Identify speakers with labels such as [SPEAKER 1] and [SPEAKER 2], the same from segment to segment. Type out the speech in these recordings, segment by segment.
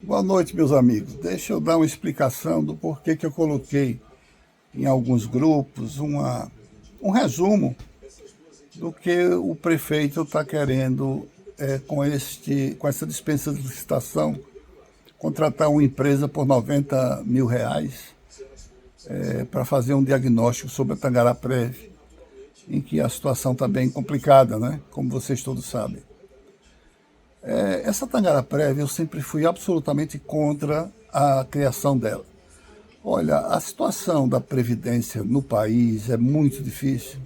[SPEAKER 1] Boa noite, meus amigos. Deixa eu dar uma explicação do porquê que eu coloquei em alguns grupos um resumo do que o prefeito está querendo com essa dispensa de licitação, contratar uma empresa por R$ 90.000 para fazer um diagnóstico sobre a Tangará Prev, em que a situação está bem complicada, né? Como vocês todos sabem. Essa Tangará Prev, eu sempre fui absolutamente contra a criação dela. Olha, a situação da Previdência no país é muito difícil.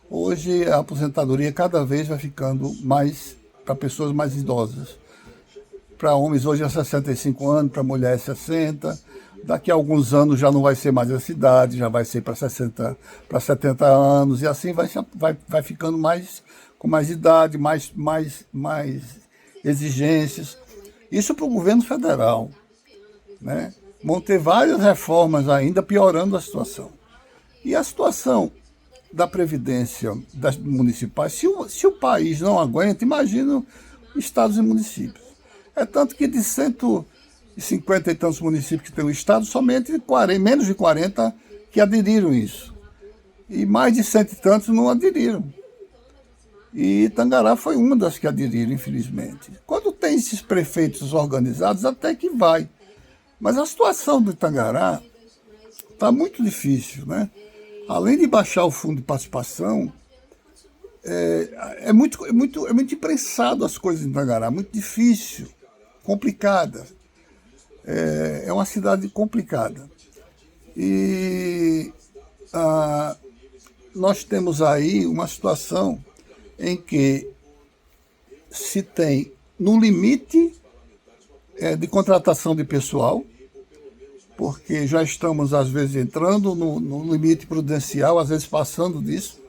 [SPEAKER 1] Hoje a aposentadoria cada vez vai ficando mais para pessoas mais idosas. Para homens hoje é 65 anos, para mulheres 60. Daqui a alguns anos já não vai ser mais essa idade, já vai ser para 60, para 70 anos, e assim vai ficando com mais idade, mais exigências. Isso para o governo federal, né? Vão ter várias reformas ainda piorando a situação. E a situação da Previdência das municipais, se o país não aguenta, imagina estados e municípios. É tanto que de 150 e tantos municípios que tem o estado, somente menos de 40 que aderiram isso. E mais de 100 e tantos não aderiram. E Tangará foi uma das que aderiram, infelizmente. Quando tem esses prefeitos organizados, até que vai. Mas a situação do Tangará está muito difícil, né? Além de baixar o fundo de participação, é muito imprensado as coisas em Tangará, muito difícil, complicada. É uma cidade complicada. E nós temos aí uma situação em que se tem no limite de contratação de pessoal, porque já estamos, às vezes, entrando no limite prudencial, às vezes passando disso,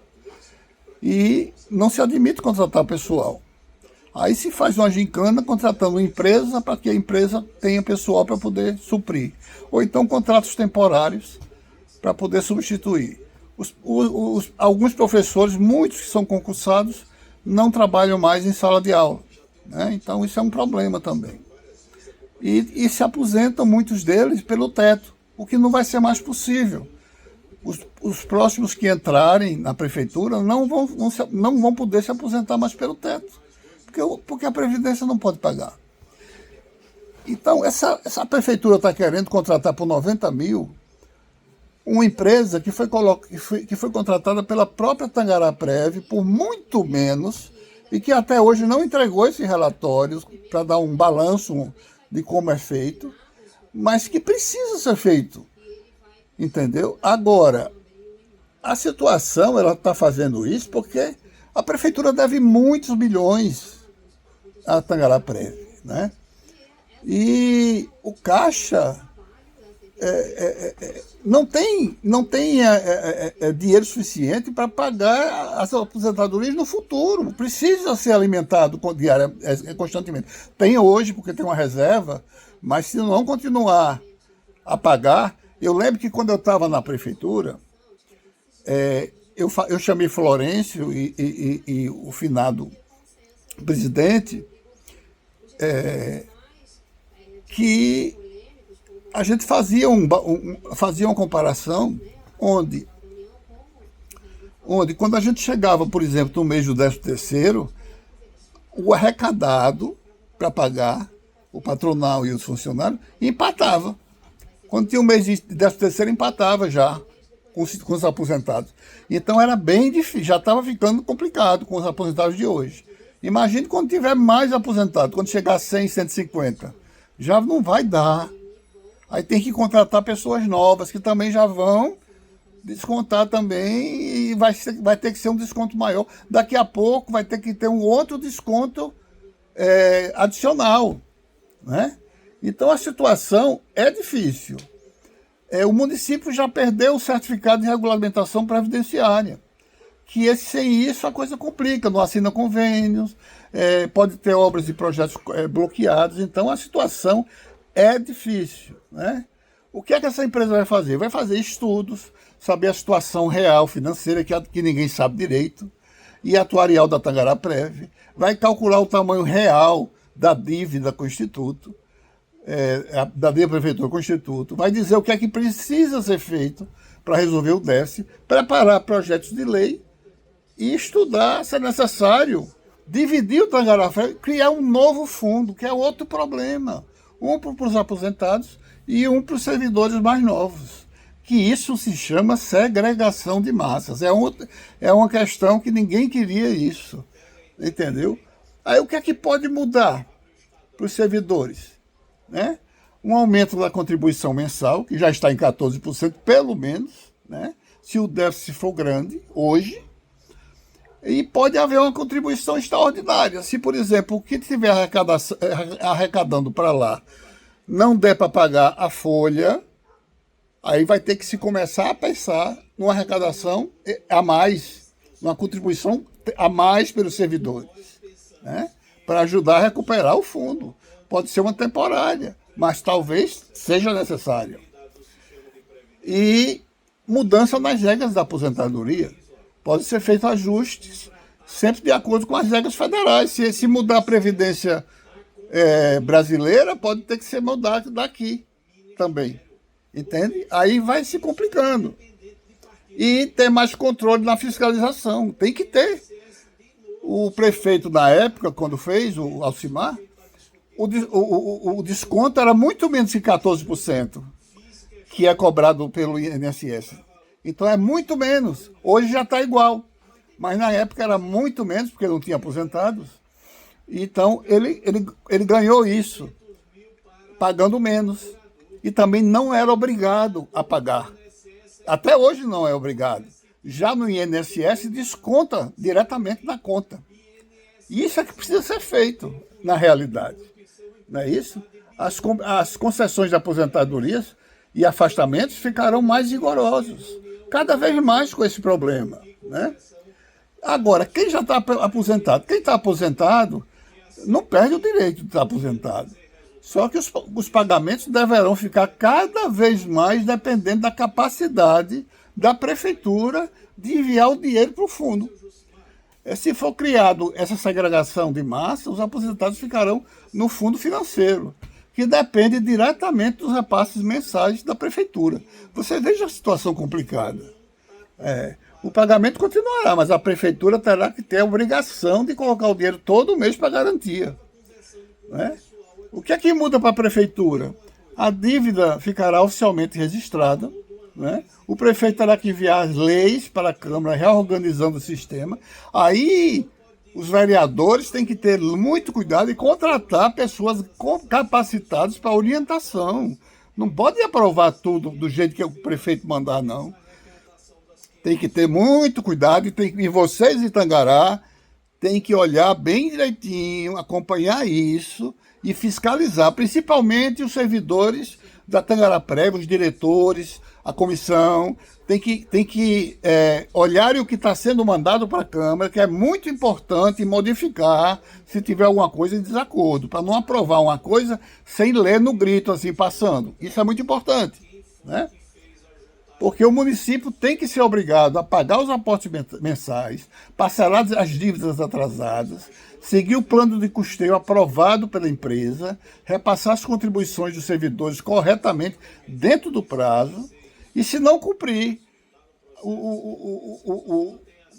[SPEAKER 1] e não se admite contratar pessoal. Aí se faz uma gincana contratando uma empresa para que a empresa tenha pessoal para poder suprir. Ou então contratos temporários para poder substituir. Alguns professores, muitos que são concursados, não trabalham mais em sala de aula, né? Então isso é um problema também. E se aposentam muitos deles pelo teto, o que não vai ser mais possível. Os próximos que entrarem na prefeitura não vão poder se aposentar mais pelo teto, porque a Previdência não pode pagar. Então, essa prefeitura está querendo contratar por 90 mil uma empresa que foi contratada pela própria Tangará Prev por muito menos e que até hoje não entregou esse relatório para dar um balanço de como é feito, mas que precisa ser feito, entendeu? Agora, a situação, ela está fazendo isso porque a prefeitura deve muitos milhões à Tangará Prev, né? E o Caixa não tem dinheiro suficiente para pagar as aposentadorias no futuro. Precisa ser alimentado constantemente. Tem hoje, porque tem uma reserva, mas se não continuar a pagar... Eu lembro que quando eu estava na prefeitura, eu chamei Florencio e o finado presidente, que a gente fazia uma comparação onde quando a gente chegava, por exemplo, no mês do 13º, o arrecadado para pagar o patronal e os funcionários empatava. Quando tinha um mês de 13º, empatava já com os aposentados. Então era bem difícil, já estava ficando complicado com os aposentados de hoje. Imagine quando tiver mais aposentados, quando chegar a 100, 150. Já não vai dar. Aí tem que contratar pessoas novas que também já vão descontar também e vai ter que ser um desconto maior. Daqui a pouco vai ter que ter um outro desconto adicional, né? Então a situação é difícil. O município já perdeu o certificado de regulamentação previdenciária, que sem isso a coisa complica, não assina convênios, pode ter obras e projetos bloqueados, então a situação é difícil, né? O que é que essa empresa vai fazer? Vai fazer estudos, saber a situação real financeira, que ninguém sabe direito, e atuarial da Tangará Prev, vai calcular o tamanho real da dívida com o Instituto, da lei da prefeitura com o Instituto, vai dizer o que é que precisa ser feito para resolver o déficit, preparar projetos de lei e estudar, se é necessário, dividir o Tangará Prévio, criar um novo fundo, que é outro problema. Um para os aposentados e um para os servidores mais novos. Que isso se chama segregação de massas. É uma questão que ninguém queria isso. Entendeu? Aí o que é que pode mudar para os servidores? Né? Um aumento da contribuição mensal, que já está em 14%, pelo menos, né? Se o déficit for grande, hoje. E pode haver uma contribuição extraordinária. Se, por exemplo, o que estiver arrecadando para lá não der para pagar a folha, aí vai ter que se começar a pensar numa arrecadação a mais, numa contribuição a mais pelos servidores, né? Para ajudar a recuperar o fundo. Pode ser uma temporária, mas talvez seja necessária. E mudança nas regras da aposentadoria. Pode ser feito ajustes, sempre de acordo com as regras federais. Se mudar a Previdência brasileira, pode ter que ser mudado daqui também. Entende? Aí vai se complicando. E ter mais controle na fiscalização. Tem que ter. O prefeito, na época, quando fez, o Alcimar, o desconto era muito menos que 14%, que é cobrado pelo INSS. Então é muito menos. Hoje já está igual. Mas na época era muito menos, porque não tinha aposentados. Então ele ganhou isso, pagando menos. E também não era obrigado a pagar. Até hoje não é obrigado. Já no INSS desconta diretamente na conta. Isso é que precisa ser feito na realidade. Não é isso? As concessões de aposentadorias e afastamentos ficarão mais rigorosos. Cada vez mais com esse problema, né? Agora, quem já está aposentado? Quem está aposentado não perde o direito de estar aposentado. Só que os pagamentos deverão ficar cada vez mais dependendo da capacidade da prefeitura de enviar o dinheiro para o fundo. Se for criado essa segregação de massa, os aposentados ficarão no fundo financeiro, que depende diretamente dos repasses mensais da prefeitura. Você veja a situação complicada. O pagamento continuará, mas a prefeitura terá que ter a obrigação de colocar o dinheiro todo mês para garantia. Né? O que é que muda para a prefeitura? A dívida ficará oficialmente registrada, né? O prefeito terá que enviar as leis para a Câmara, reorganizando o sistema. Aí os vereadores têm que ter muito cuidado e contratar pessoas capacitadas para orientação. Não pode aprovar tudo do jeito que o prefeito mandar, não. Tem que ter muito cuidado e vocês de Tangará têm que olhar bem direitinho, acompanhar isso e fiscalizar, principalmente os servidores da Tangará Prévio, os diretores, a comissão, tem que olharem o que está sendo mandado para a Câmara, que é muito importante modificar se tiver alguma coisa em desacordo, para não aprovar uma coisa sem ler no grito, assim, passando. Isso é muito importante, né? Porque o município tem que ser obrigado a pagar os aportes mensais, parcelar as dívidas atrasadas, seguir o plano de custeio aprovado pela empresa, repassar as contribuições dos servidores corretamente dentro do prazo, e se não cumprir,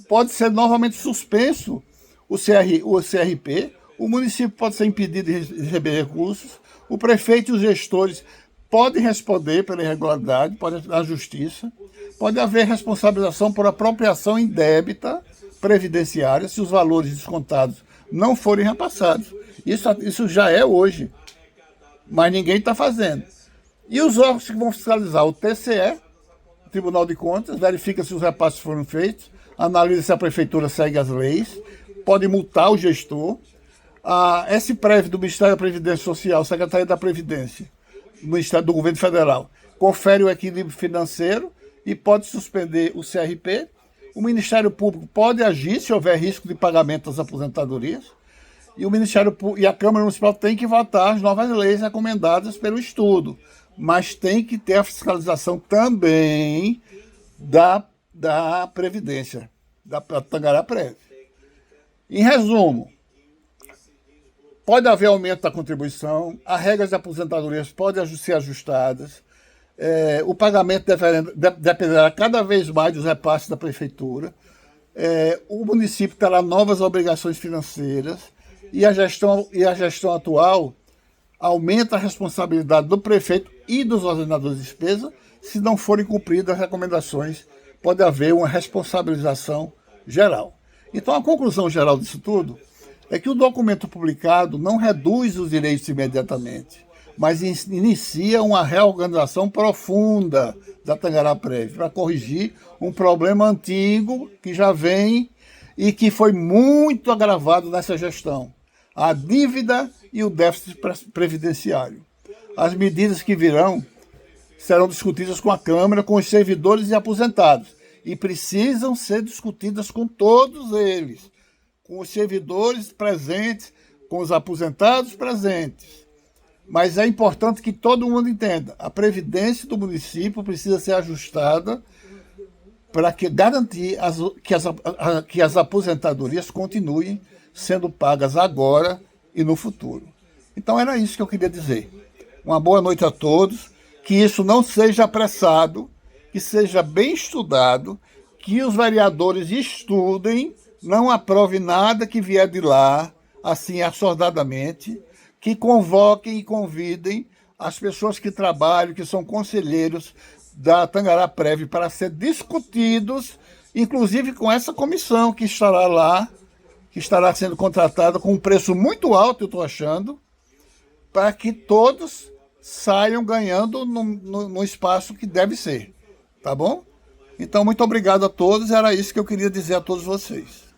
[SPEAKER 1] pode ser novamente suspenso o CRP, o município pode ser impedido de receber recursos, o prefeito e os gestores podem responder pela irregularidade, pode ir à justiça, pode haver responsabilização por apropriação indébita previdenciária se os valores descontados não forem repassados. Isso já é hoje, mas ninguém está fazendo. E os órgãos que vão fiscalizar, o TCE, o Tribunal de Contas, verifica se os repasses foram feitos, analisa se a prefeitura segue as leis, pode multar o gestor. A SPREV do Ministério da Previdência Social, Secretaria da Previdência, do Ministério do Governo Federal, confere o equilíbrio financeiro e pode suspender o CRP. O Ministério Público pode agir se houver risco de pagamento das aposentadorias. E o Ministério Público e a Câmara Municipal têm que votar as novas leis recomendadas pelo estudo. Mas tem que ter a fiscalização também da Previdência, da Tangará Prévio. Em resumo, Pode haver aumento da contribuição, as regras de aposentadorias podem ser ajustadas, o pagamento dependerá cada vez mais dos repasses da prefeitura, o município terá novas obrigações financeiras e a gestão atual aumenta a responsabilidade do prefeito e dos ordenadores de despesa. Se não forem cumpridas as recomendações, pode haver uma responsabilização geral. Então, a conclusão geral disso tudo é que o documento publicado não reduz os direitos imediatamente, mas inicia uma reorganização profunda da Tangará-Prev para corrigir um problema antigo que já vem e que foi muito agravado nessa gestão: a dívida e o déficit previdenciário. As medidas que virão serão discutidas com a Câmara, com os servidores e aposentados, e precisam ser discutidas com todos eles, com os servidores presentes, com os aposentados presentes. Mas é importante que todo mundo entenda: a previdência do município precisa ser ajustada para garantir que as aposentadorias continuem sendo pagas agora e no futuro. Então era isso que eu queria dizer. Uma boa noite a todos, que isso não seja apressado, que seja bem estudado, que os vereadores estudem, não aprovem nada que vier de lá, assim, assordadamente, que convoquem e convidem as pessoas que trabalham, que são conselheiros da Tangará-Prev, para ser discutidos, inclusive com essa comissão que estará lá, que estará sendo contratada com um preço muito alto, eu estou achando, para que todos saiam ganhando no espaço que deve ser. Tá bom? Então, muito obrigado a todos. Era isso que eu queria dizer a todos vocês.